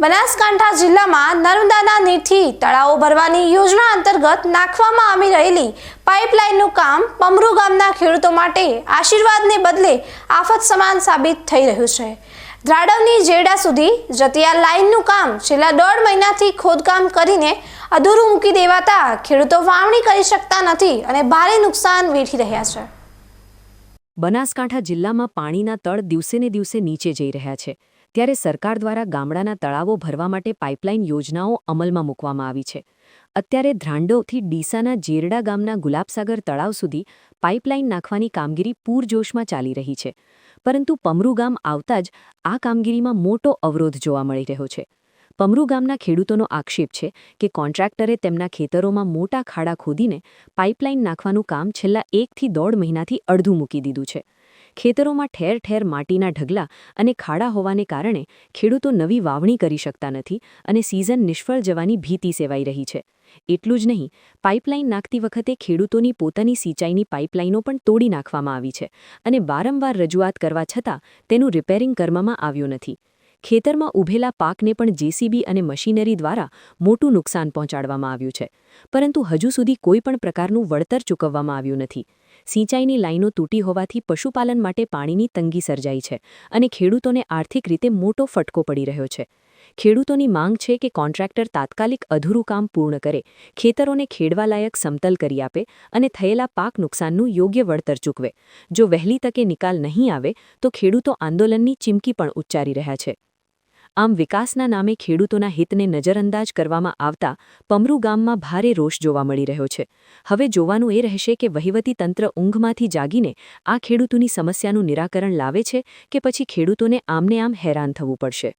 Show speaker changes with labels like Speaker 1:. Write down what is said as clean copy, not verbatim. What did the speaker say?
Speaker 1: બનાસકાંઠા જિલ્લામાં નર્મદાના નીરથી તળાવો ભરવાની યોજના અંતર્ગત નાખવામાં આવી રહેલી પાઇપલાઇનનું કામ પમરૂ ગામના ખેડૂતો માટે આશીર્વાદને બદલે આફત સમાન સાબિત થઈ રહ્યું છે। દ્રાડવની જેડા સુધી જતી આ લાઇનનું કામ છેલ્લા 1.5 મહિનાથી ખોદકામ કરીને અધૂરું મૂકી દેવાતા ખેડૂતો વાવણી કરી શકતા નથી અને ભારે નુકસાન વેઠી રહ્યા છે।
Speaker 2: બનાસકાંઠા જિલ્લામાં પાણીના તળ દિવસેને દિવસે નીચે જઈ રહ્યા છે, ત્યારે સરકાર દ્વારા ગામડાના તળાવો ભરવા માટે પાઇપલાઇન યોજનાઓ અમલમાં મૂકવામાં આવી છે। અત્યારે ધ્રાંડોથી ડીસાના જેરડા ગામના ગુલાબસાગર તળાવ સુધી પાઇપલાઇન નાખવાની કામગીરી પૂરજોશમાં ચાલી રહી છે, પરંતુ પમરૂ ગામ આવતા જ આ કામગીરીમાં મોટો અવરોધ જોવા મળી રહ્યો છે। પમરૂ ગામના ખેડૂતોનો આક્ષેપ છે કે કોન્ટ્રાક્ટરે તેમના ખેતરોમાં મોટા ખાડા ખોદીને પાઇપલાઇન નાખવાનું કામ છેલ્લા 1 થી 1.5 મહિનાથી અડધું મૂકી દીધું છે। ખેતરોમાં ઠેર ઠેર માટીના ઢગલા અને ખાડા હોવાને કારણે ખેડૂતો નવી વાવણી કરી શકતા નથી અને સિઝન નિષ્ફળ જવાની ભીતિ સેવાઈ રહી છે। એટલું જ નહીં, પાઇપલાઇન નાખતી વખતે ખેડૂતોની પોતાની સિંચાઈની પાઇપલાઇનો પણ તોડી નાખવામાં આવી છે અને વારંવાર રજૂઆત કરવા છતાં તેનું રિપેરિંગ કરવામાં આવ્યું નથી। ખેતરમાં ઊભેલા પાકને પણ જેસીબી અને મશીનરી દ્વારા મોટું નુકસાન પહોંચાડવામાં આવ્યું છે, પરંતુ હજુ સુધી કોઈ પણ પ્રકારનું વળતર ચૂકવવામાં આવ્યું નથી। સિંચાઈની લાઈનો તૂટી હોવાથી પશુપાલન માટે પાણીની તંગી સર્જાઈ છે અને ખેડૂતોને આર્થિક રીતે મોટો ફટકો પડી રહ્યો છે। ખેડૂતોની માંગ છે કે કોન્ટ્રાક્ટર તાત્કાલિક અધૂરું કામ પૂર્ણ કરે, ખેતરોને ખેડવાલાયક સમતલ કરી આપે અને થયેલા પાક નુકસાનનું યોગ્ય વળતર ચૂકવે। જો વહેલી તકે નિકાલ નહીં આવે તો ખેડૂતો આંદોલનની ચીમકી પણ ઉચ્ચારી રહ્યા છે। આમ વિકાસના નામે ખેડૂતોના હિતને નજરઅંદાજ કરવામાં આવતા પમરૂ ગામમાં ભારે રોષ જોવા મળી રહ્યો છે। હવે જોવાનું એ રહેશે કે વહીવટી તંત્ર ઊંઘમાંથી જાગીને આ ખેડૂતોની સમસ્યાનું નિરાકરણ લાવે છે કે પછી ખેડૂતોને આમને આમ હેરાન થવું પડશે।